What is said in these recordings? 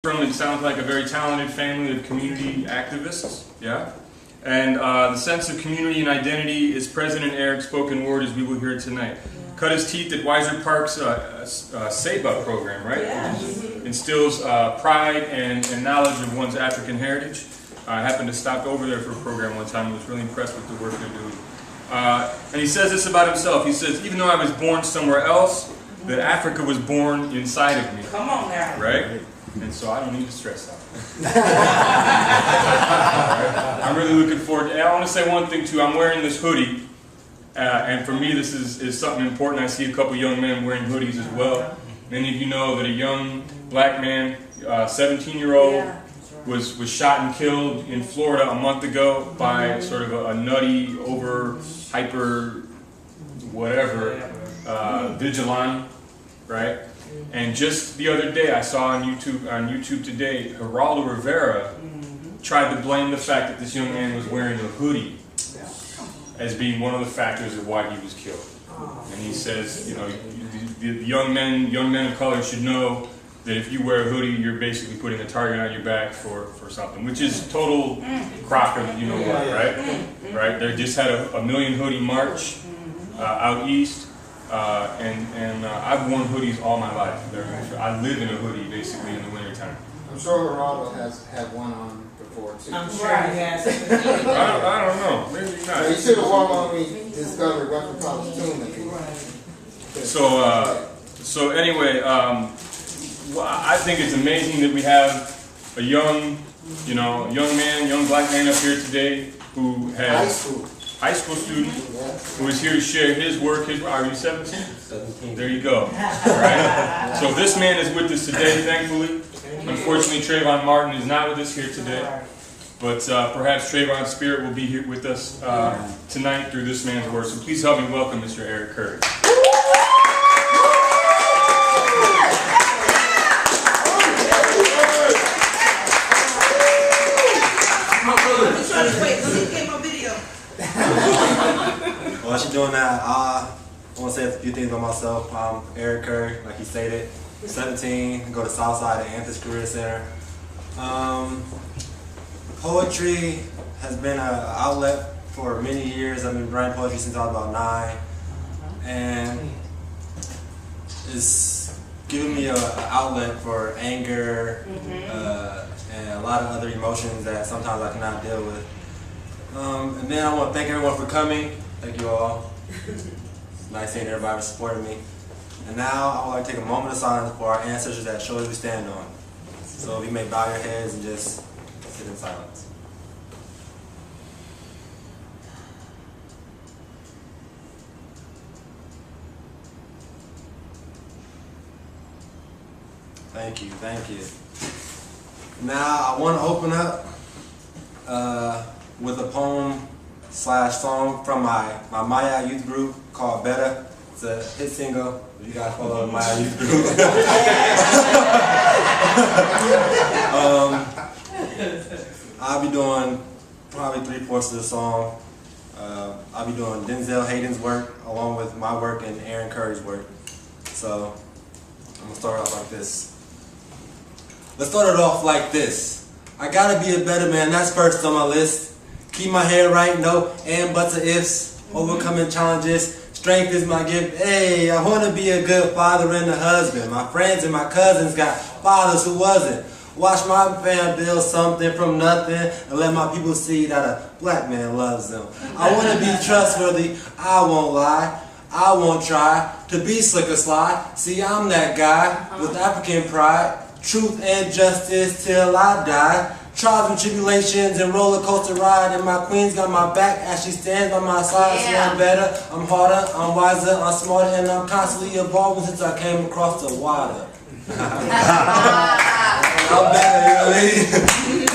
It sounds like a very talented family of community activists, yeah? And the sense of community and identity is present in Aric spoken word, as we will hear tonight. Yeah. Cut his teeth at Weiser Park's SEBA program, right? Yeah. Instills pride and knowledge of one's African heritage. I happened to stop over there for a program one time and was really impressed with the work they're doing. And he says this about himself. He says, even though I was born somewhere else, that Africa was born inside of me. Come on now. Right? And so I don't need to stress that. I'm really looking forward to, I want to say one thing too. I'm wearing this hoodie, and for me this is something important. I see a couple young men wearing hoodies as well. Many of you know that a young black man, 17-year-old, was shot and killed in Florida a month ago by sort of a nutty, hyper, whatever, vigilante, right? And just the other day, I saw on YouTube today, Geraldo Rivera tried to blame the fact that this young man was wearing a hoodie as being one of the factors of why he was killed. And he says, you know, the young men of color should know that if you wear a hoodie, you're basically putting a target on your back for something, which is total crock of you know what, right? Right? They just had a million hoodie march out east. And I've worn hoodies all my life. I live in a hoodie basically in the wintertime. I'm sure Geraldo has had one on before too. I'm sure he has. I don't know. Maybe not. He should have worn one when we discovered Weapon College Tune. So anyway, I think it's amazing that we have a young black man up here today who has high school student who is here to share his work. Are you 17? 17. There you go. Right? So this man is with us today, thankfully. Unfortunately, Trayvon Martin is not with us here today. But perhaps Trayvon's spirit will be here with us tonight through this man's work. So please help me welcome Mr. Aric Curry. While she's doing that, I want to say a few things about myself. I'm Aric Curry, like he stated, 17, go to Southside at Anthony's Career Center. Poetry has been an outlet for many years. I've been writing poetry since I was about 9, and it's given me an outlet for anger and a lot of other emotions that sometimes I cannot deal with. And then I want to thank everyone for coming. Thank you all. It's nice seeing everybody supporting me. And now I would like to take a moment of silence for our ancestors that shoulders we stand on. So if you may bow your heads and just sit in silence. Thank you, thank you. Now I want to open up with a poem/song from my Maya youth group called Better. It's a hit single. If you guys follow the Maya youth group. I'll be doing probably 3/4 of the song. I'll be doing Denzel Hayden's work along with my work and Aric Curry's work. So I'm gonna start off like this. Let's start it off like this. I gotta be a better man, that's first on my list. Keep my head right, no and buts or ifs. Overcoming challenges, strength is my gift. Hey, I wanna be a good father and a husband. My friends and my cousins got fathers who wasn't. Watch my fam build something from nothing and let my people see that a black man loves them. I wanna be trustworthy, I won't lie. I won't try to be slick or sly. See, I'm that guy with African pride. Truth and justice till I die. Trials and tribulations and roller coaster ride. And my queen's got my back as she stands by my side. So I'm better, I'm harder, I'm wiser, I'm smarter, and I'm constantly evolving since I came across the water. I'm better, you know what I mean?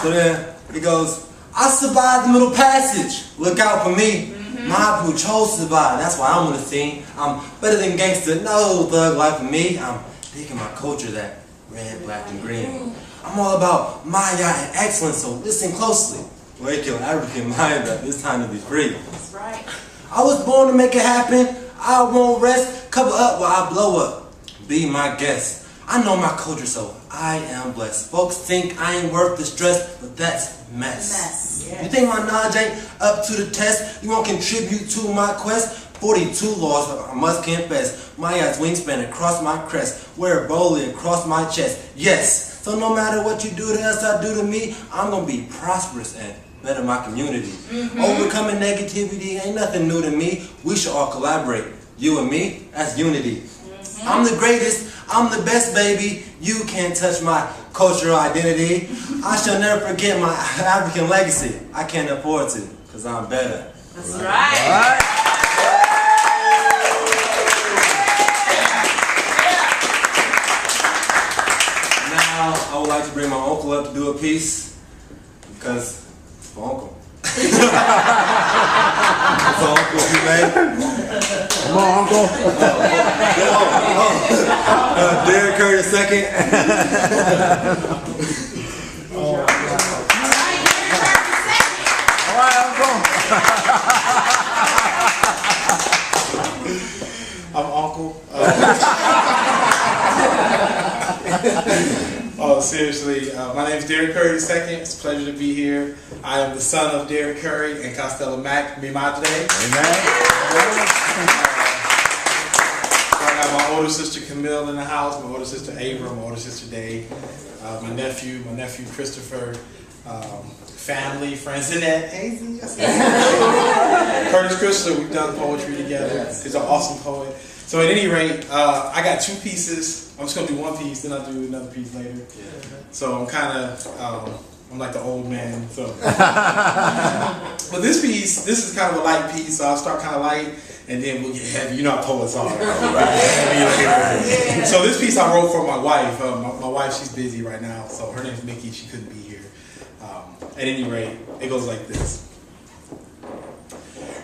So then it goes, I survived the middle passage. Look out for me. My people chose to survive. That's why I'm on the scene. I'm better than gangster. No thug life for me. I'm digging my culture, that red, black, and green. I'm all about Maya and excellence, so listen closely. Wake your African mind up. It's time to be free. That's right. I was born to make it happen. I won't rest. Cover up while I blow up. Be my guest. I know my culture, so I am blessed. Folks think I ain't worth the stress, but that's mess. Yes. You think my knowledge ain't up to the test? You won't contribute to my quest? 42 laws I must confess. My ass wingspan across my crest. Wear it boldly across my chest. Yes. So no matter what you do to us, I do to me, I'm gonna be prosperous and better my community. Overcoming negativity ain't nothing new to me. We should all collaborate. You and me, that's unity. I'm the greatest, I'm the best, baby. You can't touch my cultural identity. I shall never forget my African legacy. I can't afford to, because I'm better. That's right. Now, I would like to bring my uncle up to do a piece, because it's my uncle. It's my uncle, you man. Come on, Uncle. Aric Curry II. All right, Uncle. I'm Uncle. Seriously, my name is Aric Curry II. It's a pleasure to be here. I am the son of Aric Curry and Costello Mack. Mi madre. Amen. I got my older sister Camille in the house, my older sister Ava, my older sister Dave, my nephew Christopher, family, friends, Annette, Hazy, Curtis Chrysler. We've done poetry together. He's an awesome poet. So at any rate, I got two pieces. I'm just gonna do one piece, then I'll do another piece later. So I'm kind of, I'm like the old man. So, but this piece, this is kind of a light piece. So I'll start kind of light, and then we'll get heavy. You know how poets are. So this piece I wrote for my wife. My wife, she's busy right now. So her name's Mickey. She couldn't be here. At any rate, it goes like this.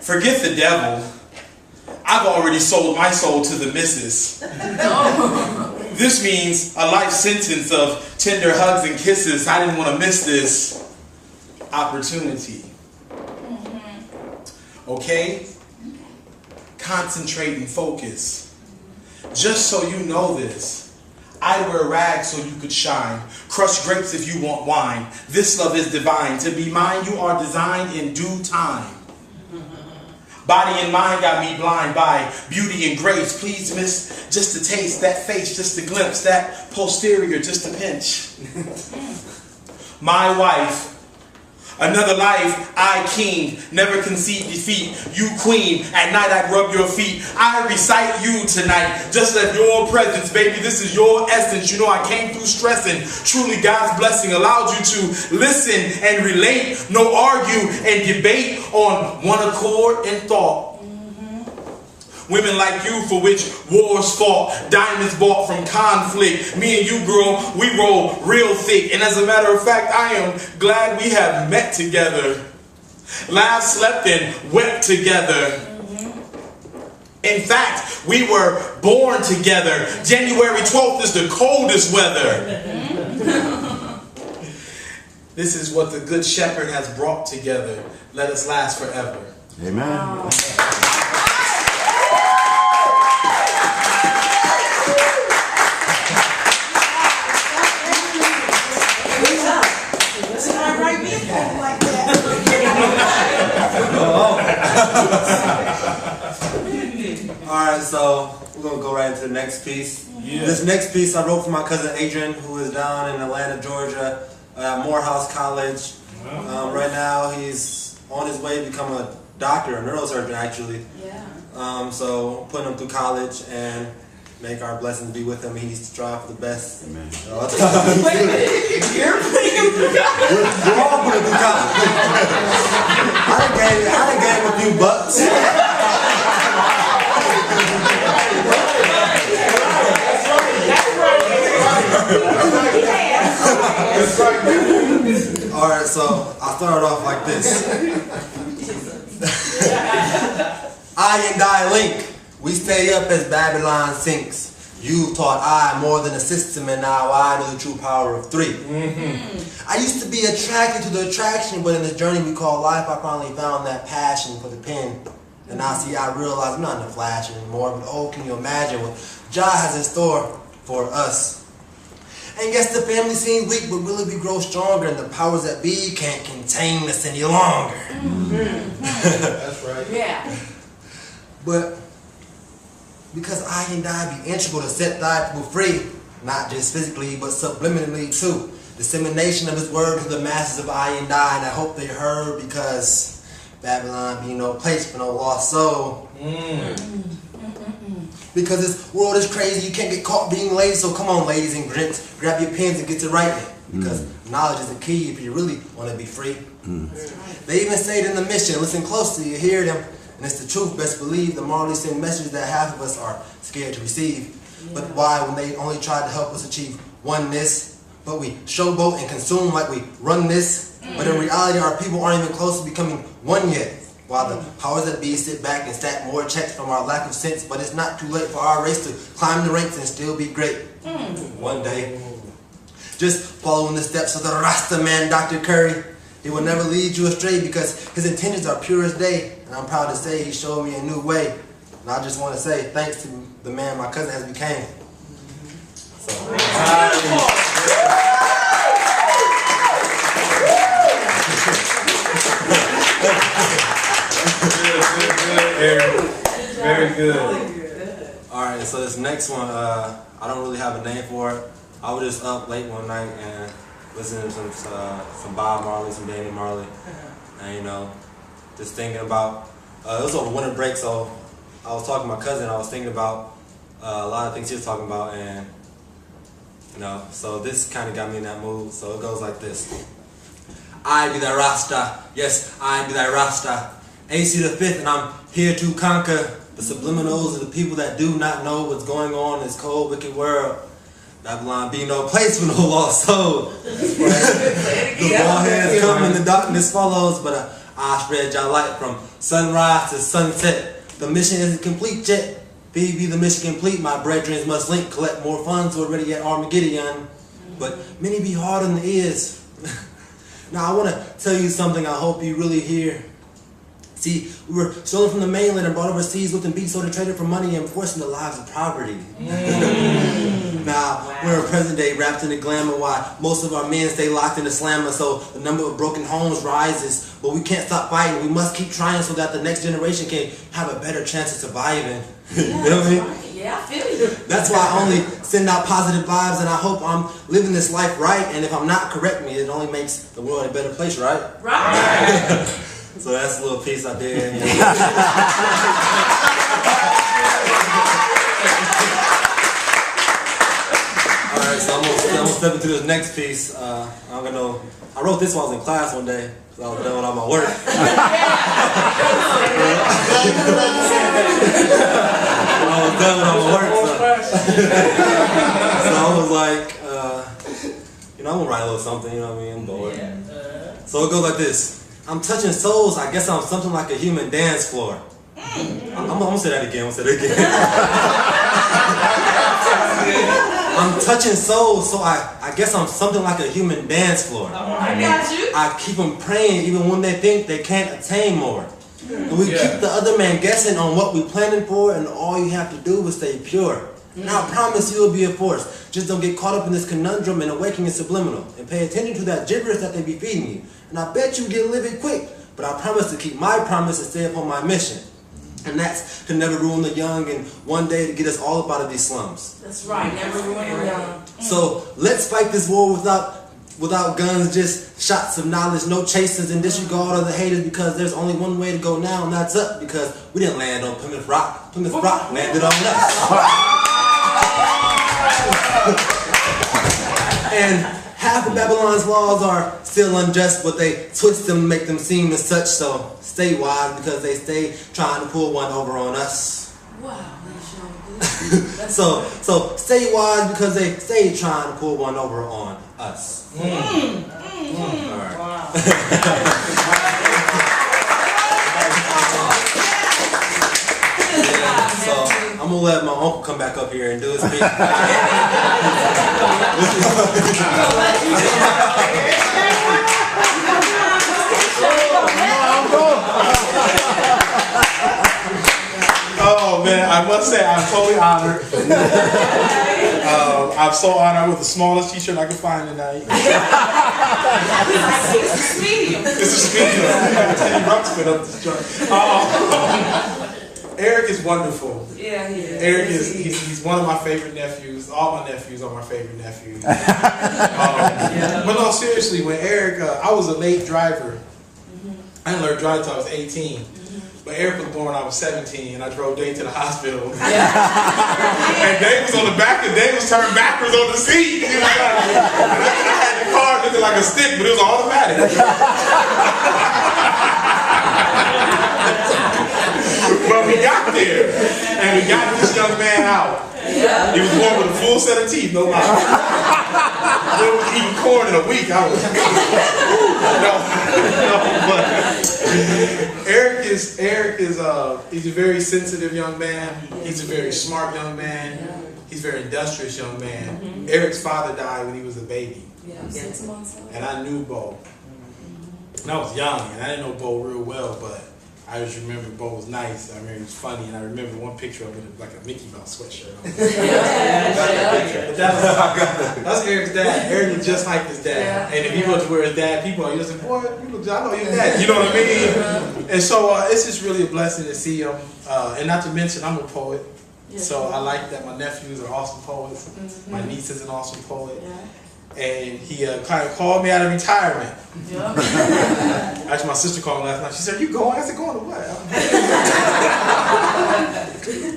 Forget the devil. I've already sold my soul to the missus. This means a life sentence of tender hugs and kisses. I didn't want to miss this opportunity. Okay? Concentrate and focus. Just so you know this, I'd wear rags so you could shine. Crush grapes if you want wine. This love is divine. To be mine, you are designed in due time. Body and mind got me blind by beauty and grace. Please miss just a taste, that face, just a glimpse, that posterior, just a pinch. My wife, another life, I king, never concede defeat. You queen, at night I rub your feet. I recite you tonight, just at your presence, baby. This is your essence. You know I came through stressing. Truly God's blessing allowed you to listen and relate. No argue and debate on one accord and thought. Women like you for which wars fought, diamonds bought from conflict. Me and you, girl, we roll real thick. And as a matter of fact, I am glad we have met together. Laughed, slept, and wept together. In fact, we were born together. January 12th is the coldest weather. This is what the Good Shepherd has brought together. Let us last forever. Amen. Alright, so we're going to go right into the next piece. This next piece I wrote for my cousin Adrian, who is down in Atlanta, Georgia, at Morehouse College. Right now he's on his way to become a doctor, a neurosurgeon actually. So putting him through college and make our blessings be with him. He needs to strive for the best. Amen. We're all putting him through college. I done gave him a few bucks. Alright, so I'll start it off like this. I and I link. We stay up as Babylon sinks. You taught I more than a system, and now I know the true power of three. I used to be attracted to the attraction, but in the journey we call life, I finally found that passion for the pen. And now see, I realize I'm not in the flash anymore, but oh, can you imagine what Jah has in store for us? And yes, the family seems weak, but really we grow stronger, and the powers that be can't contain us any longer. That's right. Yeah. But because I and I be integral to set thy people free, not just physically, but subliminally too. Dissemination of his word to the masses of I and I hope they heard, because Babylon be no place for no lost soul. Because this world is crazy, you can't get caught being lazy, so come on ladies and gents, grab your pens and get to writing. Because knowledge is the key if you really want to be free. They even say it in the mission, listen closely, you hear them, and it's the truth, best believe, the morally same message that half of us are scared to receive. But why, when they only tried to help us achieve oneness, but we showboat and consume like we run this, but in reality our people aren't even close to becoming one yet. While the powers that be sit back and stack more checks from our lack of sense, but it's not too late for our race to climb the ranks and still be great. One day. Just following the steps of the Rasta man, Dr. Curry. He will never lead you astray because his intentions are pure as day. And I'm proud to say he showed me a new way. And I just want to say thanks to the man my cousin has became. Very good. Alright, so this next one, I don't really have a name for it. I was just up late one night and listening to some Bob Marley, some Danny Marley, and you know, just thinking about, it was over winter break, so I was talking to my cousin, I was thinking about a lot of things he was talking about, and you know, so this kind of got me in that mood, so it goes like this. I be thy Rasta, yes, I be thy Rasta, AC the 5th, and I'm here to conquer the subliminals of the people that do not know what's going on in this cold, wicked world. Babylon be no place for no lost soul. The warheads come and the darkness follows, but I spread your light from sunrise to sunset. The mission isn't complete yet. Be the mission complete, my brethren must link, collect more funds already at Armageddon. But many be hard on the ears. Now I want to tell you something I hope you really hear. See, we were stolen from the mainland and brought overseas, lifting beats, so they traded for money and forcing the lives of poverty. Now, we're in present day wrapped in the glamour, why most of our men stay locked in the slammer, so the number of broken homes rises. But we can't stop fighting, we must keep trying so that the next generation can have a better chance of surviving. You feel me? Yeah, I feel you. That's why I only send out positive vibes, and I hope I'm living this life right, and if I'm not, correct me, it only makes the world a better place, right? Right. So that's a little piece I did. You know. Alright, so I'm gonna step into this next piece. I wrote this while I was in class one day, because I was done with all my work. So I was like, I'm gonna write a little something, you know what I mean? I'm bored. So it goes like this. I'm touching souls, I guess I'm something like a human dance floor. I'm gonna say that again, I'm touching souls, so I guess I'm something like a human dance floor. I got you. I keep them praying even when they think they can't attain more. And we keep the other man guessing on what we're planning for, and all you have to do is stay pure. And I promise you'll be a force. Just don't get caught up in this conundrum and awakening subliminal. And pay attention to that gibberish that they be feeding you. And I bet you get livid quick. But I promise to keep my promise and stay upon my mission. And that's to never ruin the young and one day to get us all up out of these slums. That's right, never ruin the young. So let's fight this war without guns, just shots of knowledge, no chasers and disregard of the haters, because there's only one way to go now, and that's up, because we didn't land on Plymouth Rock. Plymouth Rock landed on us. And half of Babylon's laws are still unjust, but they twist them, make them seem as such. So stay wise, because they stay trying to pull one over on us. Wow, that's good. So stay wise, because they stay trying to pull one over on us. All right. Wow. So I'm gonna let my uncle come back up here and do his speech. Oh man, I must say I'm totally honored. I've so honored with the smallest t-shirt I could find tonight. It's medium. This is medium. Teddy Ruxpin up this joint. Aric is wonderful. Yeah, he is. Aric is he's one of my favorite nephews. All my nephews are my favorite nephews. But no, seriously, when Aric, I was a late driver. I didn't learn to drive until I was 18. But Aric was born when I was 17, and I drove Dave to the hospital. And Dave was on the back, and Dave was turned backwards on the seat. And I had the car looking like a stick, but it was automatic. But we got there, and we got this young man out. He was born with a full set of teeth, no lie. He was eating corn in a week. I was but Aric is he's a very sensitive young man. He's a very smart young man. He's a very industrious young man. Eric's father died when he was a baby. 6 months old. And I knew Bo. And I was young, and I didn't know Bo real well, but I just remember Bo was nice. I remember he was funny, and I remember one picture of him with like a Mickey Mouse sweatshirt on. But that's Eric's dad. Aric looked just like his dad. And if he was to wear his dad, people are just like, boy, you look, I know your dad. You know what I mean? And so it's just really a blessing to see him. And not to mention, I'm a poet. So I like that my nephews are awesome poets. My niece is an awesome poet. And he kind of called me out of retirement. Actually, my sister called me last night. She said, "You going?" I said, "Going to what?"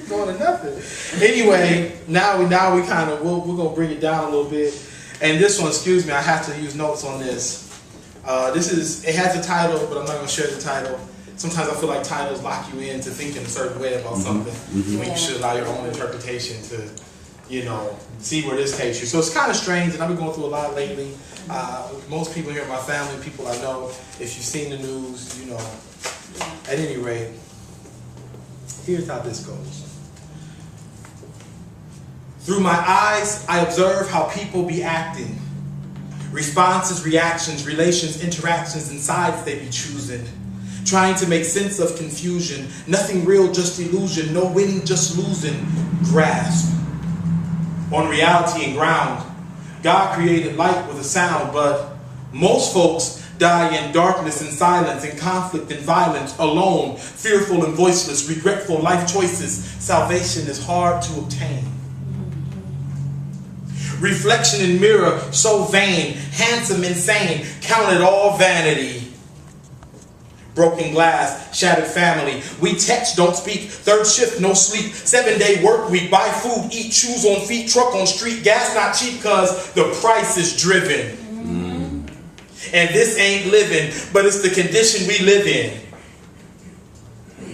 Going to nothing. Anyway, now we kind of we're gonna bring it down a little bit. And this one, excuse me, I have to use notes on this. It has a title, but I'm not gonna share the title. Sometimes I feel like titles lock you into thinking a certain way about something when you should allow your own interpretation to, see where this takes you. So it's kind of strange, and I've been going through a lot lately. Most people here in my family, people I know, if you've seen the news, At any rate, here's how this goes. Through my eyes, I observe how people be acting. Responses, reactions, relations, interactions, and sides they be choosing. Trying to make sense of confusion. Nothing real, just illusion. No winning, just losing. Grasp on reality and ground. God created light with a sound, but most folks die in darkness and silence, in conflict and violence, alone, fearful and voiceless, regretful life choices. Salvation is hard to obtain. Reflection in mirror, so vain, handsome, insane, count it all vanity. Broken glass, shattered family. We text, don't speak. Third shift, no sleep. 7-day work week. Buy food, eat, shoes on feet, truck on street. Gas not cheap cause the price is driven. And this ain't living, but it's the condition we live in.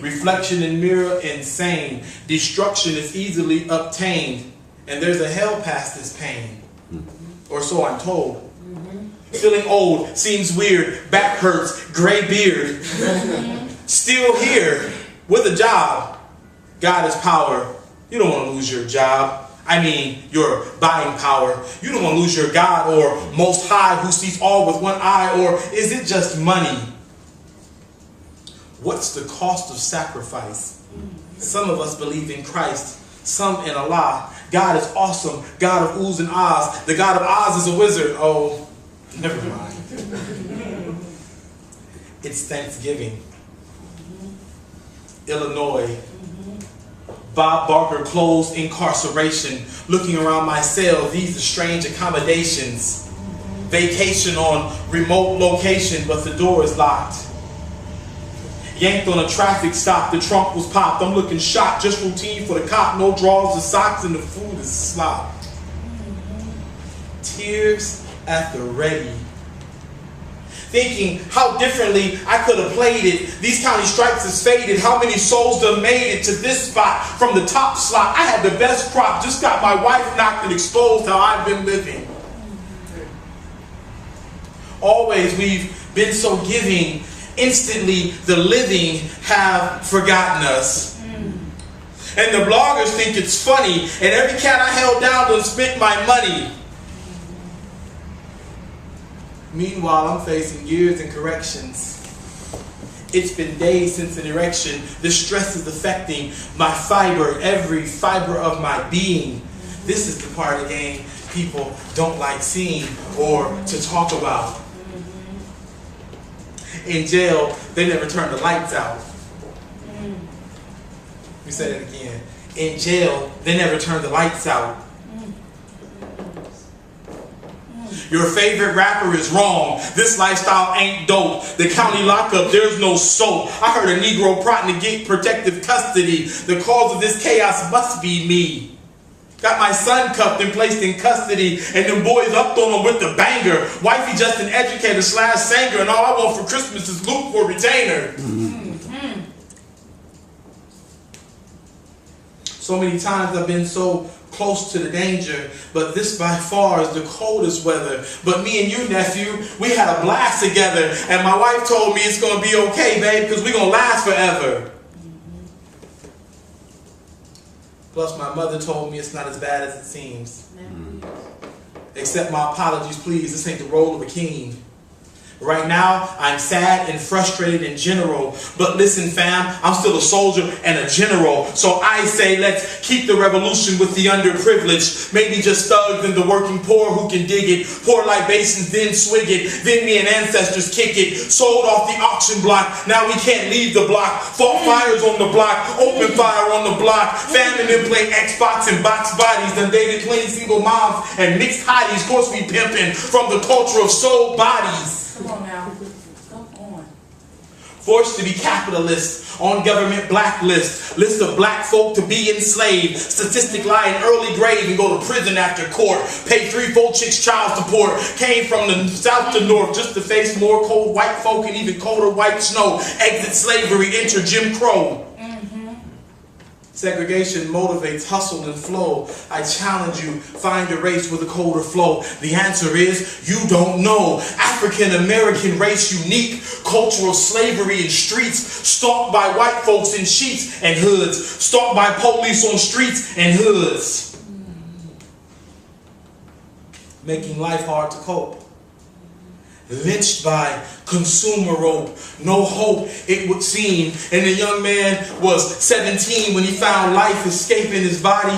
Reflection in mirror, insane. Destruction is easily obtained. And there's a hell past this pain. Or so I'm told. Feeling old, seems weird, back hurts, gray beard. Still here, with a job. God is power. You don't want to lose your job. I mean, your buying power. You don't want to lose your God or Most High who sees all with one eye. Or is it just money? What's the cost of sacrifice? Some of us believe in Christ, some in Allah. God is awesome, God of oohs and ahs. The God of Oz is a wizard. Oh, never mind. It's Thanksgiving. Illinois. Bob Barker closed incarceration. Looking around my cell, these are strange accommodations. Vacation on remote location, but the door is locked. Yanked on a traffic stop, the trunk was popped. I'm looking shocked, just routine for the cop. No drawers or socks, and the food is slop. Tears at the ready. Thinking how differently I could have played it. These county stripes is faded. How many souls done made it to this spot from the top slot? I had the best crop. Just got my wife knocked and exposed how I've been living. Always we've been so giving. Instantly the living have forgotten us. And the bloggers think it's funny. And every cat I held down done spent my money. Meanwhile, I'm facing years and corrections. It's been days since an erection. The stress is affecting my fiber, every fiber of my being. This is the part of the game people don't like seeing or to talk about. In jail, they never turn the lights out. Let me say that again. In jail, they never turn the lights out. Your favorite rapper is wrong. This lifestyle ain't dope. The county lockup, there's no soap. I heard a Negro plotting to get protective custody. The cause of this chaos must be me. Got my son cuffed and placed in custody, and them boys upped on him with the banger. Wifey just an educator / singer, and all I want for Christmas is loot for retainer. So many times I've been so close to the danger, but this by far is the coldest weather. But me and you, nephew, we had a blast together, and my wife told me it's gonna be okay, babe, because we're gonna last forever. Plus my mother told me it's not as bad as it seems. Accept my apologies, please. This ain't the role of a king. Right now, I'm sad and frustrated in general. But listen, fam, I'm still a soldier and a general. So I say let's keep the revolution with the underprivileged. Maybe just thugs and the working poor who can dig it. Pour libations, then swig it. Then me and ancestors kick it. Sold off the auction block. Now we can't leave the block. Fought fires on the block. Open fire on the block. Famine and play Xbox and box bodies. Done dated 20 single moms and mixed hotties. Of course we pimping from the culture of soul bodies. Come on now. Come on. Forced to be capitalists on government blacklist. List of black folk to be enslaved. Statistic lie in early grave and go to prison after court. Pay 3-4 chicks child support. Came from the south to north just to face more cold white folk and even colder white snow. Exit slavery, enter Jim Crow. Segregation motivates hustle and flow. I challenge you, find a race with a colder flow. The answer is, you don't know. African American race unique. Cultural slavery in streets. Stalked by white folks in sheets and hoods. Stalked by police on streets and hoods. Making life hard to cope. Lynched by consumer rope. No hope, it would seem. And the young man was 17 when he found life escaping his body.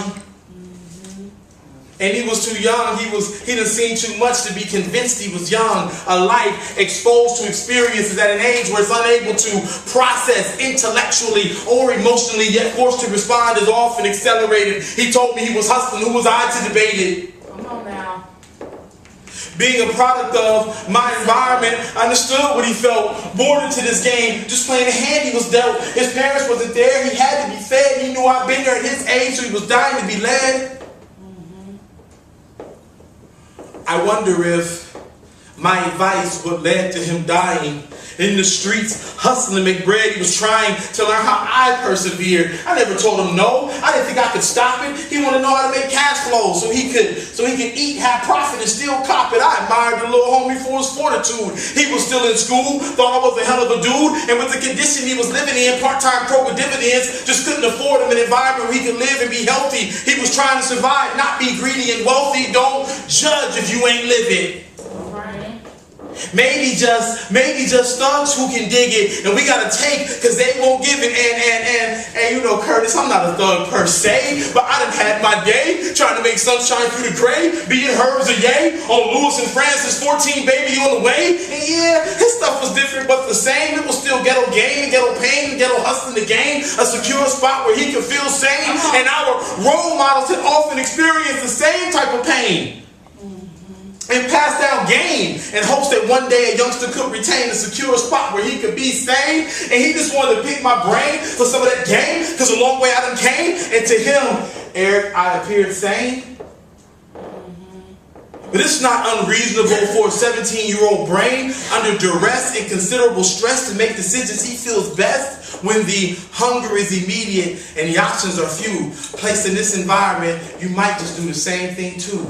And he was too young. He done seen too much to be convinced he was young. A life exposed to experiences at an age where it's unable to process intellectually or emotionally, yet forced to respond is often accelerated. He told me he was hustling. Who was I to debate it? Come on now. Being a product of my environment, I understood what he felt. Born into this game, just playing the hand he was dealt. His parents wasn't there. He had to be fed. He knew I'd been there at his age, so he was dying to be led. I wonder if my advice would lead to him dying. In the streets, hustling to make bread, he was trying to learn how I persevered. I never told him no. I didn't think I could stop it. He wanted to know how to make cash flow so he could eat, have profit, and still cop it. I admired the little homie for his fortitude. He was still in school, thought I was a hell of a dude, and with the condition he was living in, part-time pro with dividends, just couldn't afford him an environment where he could live and be healthy. He was trying to survive, not be greedy and wealthy. Don't judge if you ain't living. Maybe just thugs who can dig it, and we gotta take because they won't give it. And you know, Curtis, I'm not a thug per se, but I done had my day trying to make sunshine through the gray. Be it herbs or yay on Lewis and Francis 14, baby on the way. And yeah, his stuff was different but the same. It was still ghetto game and ghetto pain and ghetto hustling the game. A secure spot where he could feel sane. And our role models had often experienced the same type of pain. And pass down game in hopes that one day a youngster could retain a secure spot where he could be sane. And he just wanted to pick my brain for some of that game because a long way I done came. And to him, Aric, I appeared sane. But it's not unreasonable for a 17-year-old brain under duress and considerable stress to make decisions he feels best when the hunger is immediate and the options are few. Placed in this environment, you might just do the same thing too.